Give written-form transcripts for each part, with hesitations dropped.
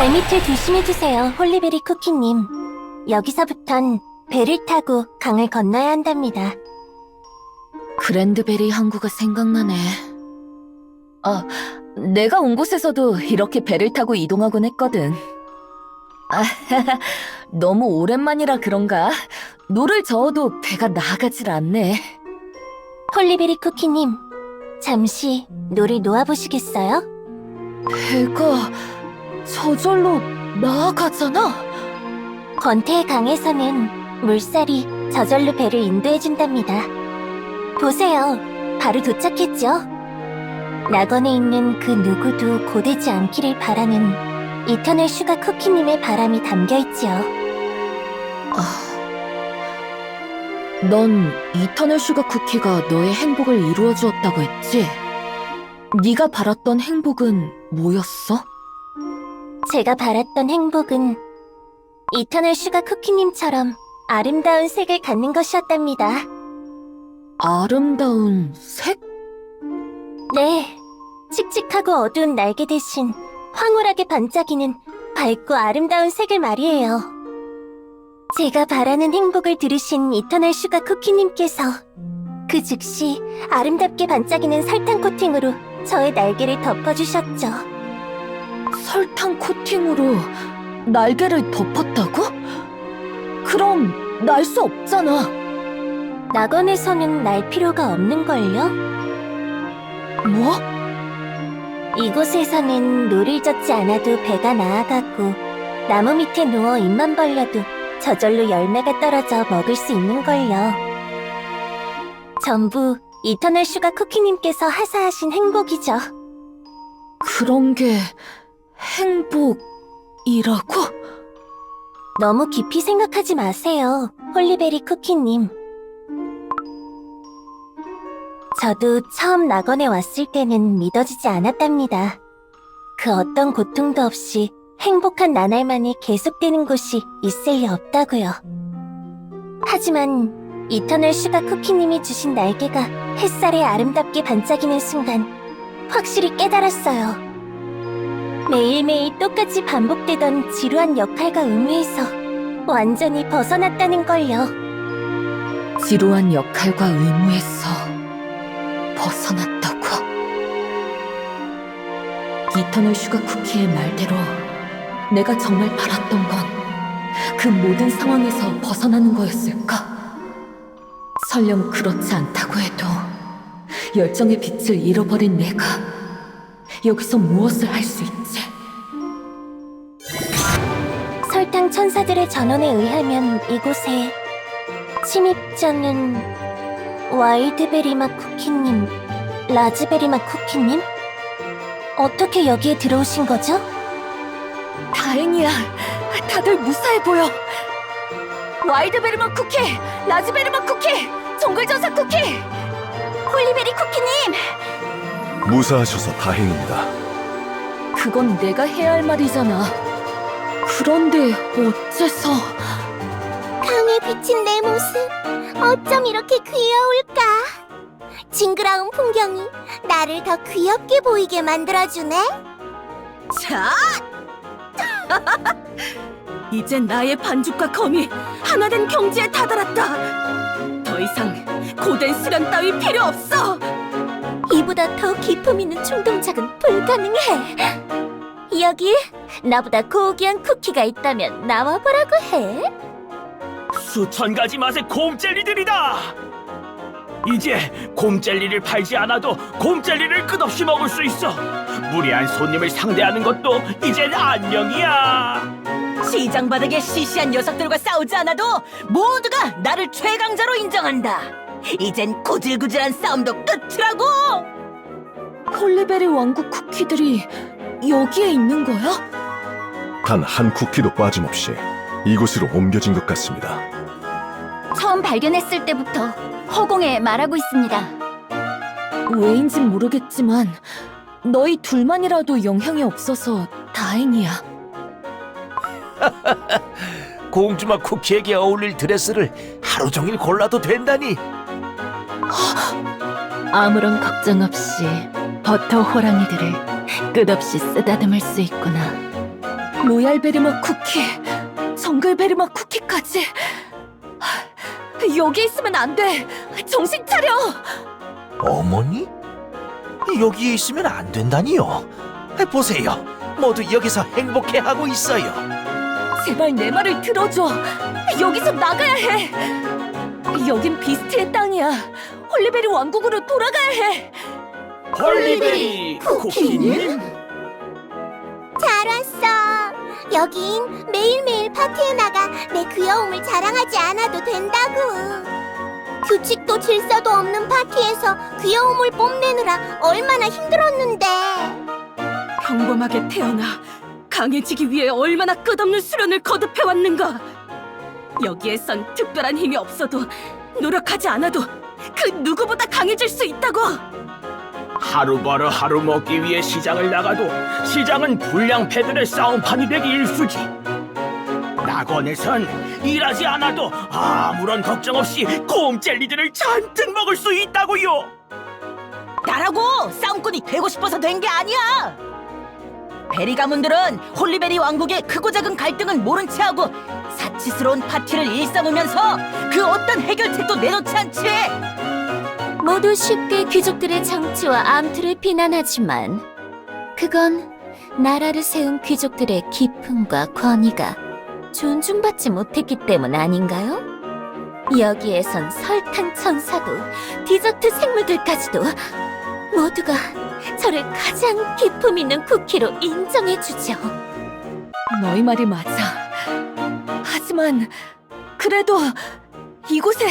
발밑을 조심해주세요, 홀리베리 쿠키님. 여기서부턴 배를 타고 강을 건너야 한답니다. 그랜드베리 항구가 생각나네. 아, 내가 온 곳에서도 이렇게 배를 타고 이동하곤 했거든. 아, 너무 오랜만이라 그런가? 노를 저어도 배가 나아가질 않네. 홀리베리 쿠키님, 잠시 노를 놓아보시겠어요? 배가 저절로 나아가잖아? 권태의 강에서는 물살이 저절로 배를 인도해준답니다. 보세요, 바로 도착했죠? 낙원에 있는 그 누구도 고되지 않기를 바라는 이터널 슈가 쿠키님의 바람이 담겨있지요. 넌 이터널 슈가 쿠키가 너의 행복을 이루어 주었다고 했지? 네가 바랐던 행복은 뭐였어? 제가 바랐던 행복은 이터널 슈가 쿠키님처럼 아름다운 색을 갖는 것이었답니다. 아름다운 색? 네, 칙칙하고 어두운 날개 대신 황홀하게 반짝이는 밝고 아름다운 색을 말이에요. 제가 바라는 행복을 들으신 이터널 슈가 쿠키님께서 그 즉시 아름답게 반짝이는 설탕 코팅으로 저의 날개를 덮어주셨죠. 설탕 코팅으로 날개를 덮었다고? 그럼 날 수 없잖아. 낙원에서는 날 필요가 없는걸요? 뭐? 이곳에서는 노를 젓지 않아도 배가 나아가고 나무 밑에 누워 입만 벌려도 저절로 열매가 떨어져 먹을 수 있는걸요. 전부 이터널 슈가 쿠키님께서 하사하신 행복이죠. 그런 게 행복이라고? 너무 깊이 생각하지 마세요, 홀리베리 쿠키님. 저도 처음 낙원에 왔을 때는 믿어지지 않았답니다. 그 어떤 고통도 없이 행복한 나날만이 계속되는 곳이 있을 리 없다고요. 하지만 이터널 슈가 쿠키님이 주신 날개가 햇살에 아름답게 반짝이는 순간 확실히 깨달았어요. 매일매일 똑같이 반복되던 지루한 역할과 의무에서 완전히 벗어났다는 걸요. 지루한 역할과 의무에서 벗어났다고? 이터널 슈가 쿠키의 말대로 내가 정말 바랐던 건 그 모든 상황에서 벗어나는 거였을까? 설령 그렇지 않다고 해도 열정의 빛을 잃어버린 내가 여기서 무엇을 할 수 있지? 설탕 천사들의 전언에 의하면 이곳에 침입자는 와일드베리맛 쿠키님, 라즈베리맛 쿠키님? 어떻게 여기에 들어오신 거죠? 다행이야. 다들 무사해 보여. 와일드베리맛 쿠키, 라즈베리맛 쿠키, 정글전사 쿠키, 홀리베리 쿠키님. 무사하셔서 다행입니다. 그건 내가 해야 할 말이잖아. 그런데 어째서... 강에 비친 내 모습, 어쩜 이렇게 귀여울까? 징그러운 풍경이 나를 더 귀엽게 보이게 만들어주네? 자! 이제 나의 반죽과 검이 하나된 경지에 다다랐다. 더 이상 고된 수련 따위 필요 없어. 이보다 더 기품 있는 충동작은 불가능해. 여기 나보다 고귀한 쿠키가 있다면 나와보라고 해. 수천 가지 맛의 곰젤리들이다! 이제 곰젤리를 팔지 않아도 곰젤리를 끝없이 먹을 수 있어! 무례한 손님을 상대하는 것도 이젠 안녕이야! 시장 바닥에 시시한 녀석들과 싸우지 않아도 모두가 나를 최강자로 인정한다. 이젠 구질구질한 싸움도 끝이라고! 홀리베리 왕국 쿠키들이 여기에 있는 거야? 단 한 쿠키도 빠짐없이 이곳으로 옮겨진 것 같습니다. 처음 발견했을 때부터 허공에 말하고 있습니다. 왜인진 모르겠지만 너희 둘만이라도 영향이 없어서 다행이야. 공주마 쿠키에게 어울릴 드레스를 하루 종일 골라도 된다니! 아무런 걱정 없이 버터 호랑이들을 끝없이 쓰다듬을 수 있구나. 로얄 베리맛 쿠키, 정글 베리맛 쿠키까지. 여기 있으면 안 돼. 정신 차려. 어머니? 여기에 있으면 안 된다니요. 보세요. 모두 여기서 행복해하고 있어요. 제발 내 말을 들어줘. 여기서 나가야 해. 여긴 비스트의 땅이야. 홀리베리 왕국으로 돌아가야 해. 홀리베리 쿠키님? 잘 왔어. 여긴 매일매일 파티에 나가 내 귀여움을 자랑하지 않아도 된다고. 규칙도 질서도 없는 파티에서 귀여움을 뽐내느라 얼마나 힘들었는데. 평범하게 태어나 강해지기 위해 얼마나 끝없는 수련을 거듭해왔는가. 여기에선 특별한 힘이 없어도 노력하지 않아도 그 누구보다 강해질 수 있다고. 하루 벌어 하루 먹기 위해 시장을 나가도 시장은 불량패들의 싸움판이 되기 일쑤지. 낙원에선 일하지 않아도 아무런 걱정 없이 곰 젤리들을 잔뜩 먹을 수 있다고요. 나라고 싸움꾼이 되고 싶어서 된 게 아니야. 베리 가문들은 홀리베리 왕국의 크고 작은 갈등은 모른 채하고 사치스러운 파티를 일삼으면서 그 어떤 해결책도 내놓지 않지. 모두 쉽게 귀족들의 정치와 암투를 비난하지만 그건 나라를 세운 귀족들의 기품과 권위가 존중받지 못했기 때문 아닌가요? 여기에선 설탕 천사도 디저트 생물들까지도 모두가 저를 가장 기품 있는 쿠키로 인정해주죠. 너희 말이 맞아. 하지만 그래도 이곳에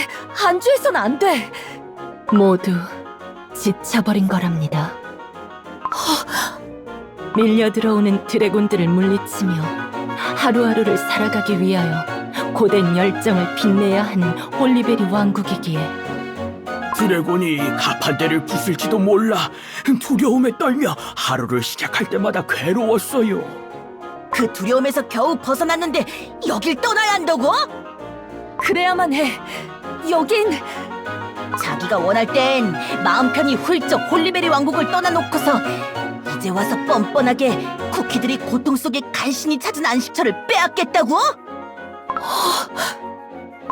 안주해선 안 돼. 모두 지쳐버린 거랍니다. 밀려 들어오는 드래곤들을 물리치며 하루하루를 살아가기 위하여 고된 열정을 빛내야 하는 홀리베리 왕국이기에 드래곤이 가판대를 부술지도 몰라 두려움에 떨며 하루를 시작할 때마다 괴로웠어요. 그 두려움에서 겨우 벗어났는데 여길 떠나야 한다고? 그래야만 해. 여긴 자기가 원할 땐 마음 편히 훌쩍 홀리베리 왕국을 떠나놓고서 이제 와서 뻔뻔하게 쿠키들이 고통 속에 간신히 찾은 안식처를 빼앗겠다고?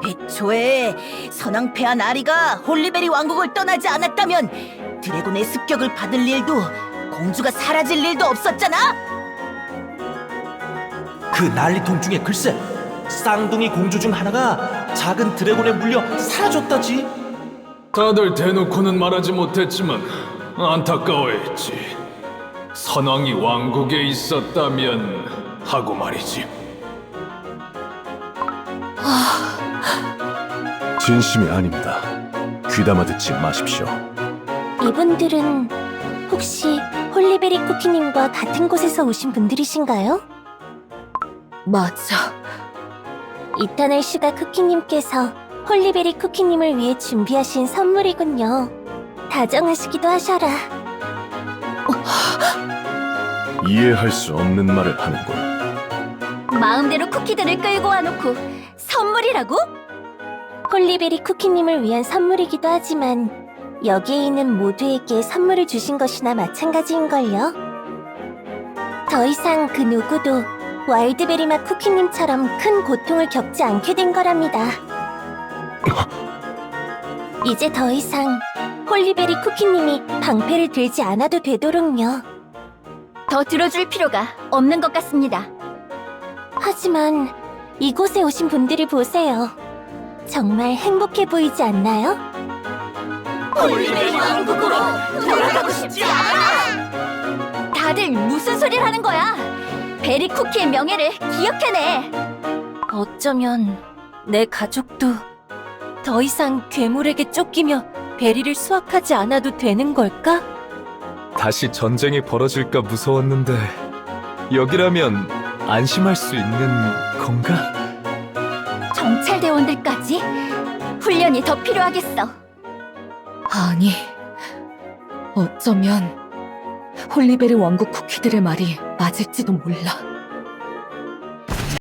애초에 선왕폐한 아리가 홀리베리 왕국을 떠나지 않았다면 드래곤의 습격을 받을 일도 공주가 사라질 일도 없었잖아? 그 난리통 중에 글쎄 쌍둥이 공주 중 하나가 작은 드래곤에 물려 사라졌다지. 다들 대놓고는 말하지 못했지만 안타까워했지. 선왕이 왕국에 있었다면 하고 말이지. 진심이 아닙니다. 귀담아 듣지 마십시오. 이분들은 혹시 홀리베리 쿠키님과 같은 곳에서 오신 분들이신가요? 맞아. 이터널 슈가 쿠키님께서 홀리베리 쿠키님을 위해 준비하신 선물이군요. 다정하시기도 하셔라. 이해할 수 없는 말을 하는군. 마음대로 쿠키들을 끌고 와놓고 선물이라고? 홀리베리 쿠키님을 위한 선물이기도 하지만 여기에 있는 모두에게 선물을 주신 것이나 마찬가지인걸요. 더 이상 그 누구도 와일드베리맛 쿠키님처럼 큰 고통을 겪지 않게 된 거랍니다. 이제 더 이상 홀리베리 쿠키님이 방패를 들지 않아도 되도록요. 더 들어줄 필요가 없는 것 같습니다. 하지만 이곳에 오신 분들을 보세요. 정말 행복해 보이지 않나요? 홀리베리 왕국으로 돌아가고 싶지 않아! 다들 무슨 소리를 하는 거야? 베리 쿠키의 명예를 기억해내. 어쩌면 내 가족도 더 이상 괴물에게 쫓기며 베리를 수확하지 않아도 되는 걸까? 다시 전쟁이 벌어질까 무서웠는데 여기라면 안심할 수 있는 건가? 정찰대원들까지? 훈련이 더 필요하겠어. 아니, 어쩌면 홀리베리 왕국 쿠키들의 말이 맞을지도 몰라.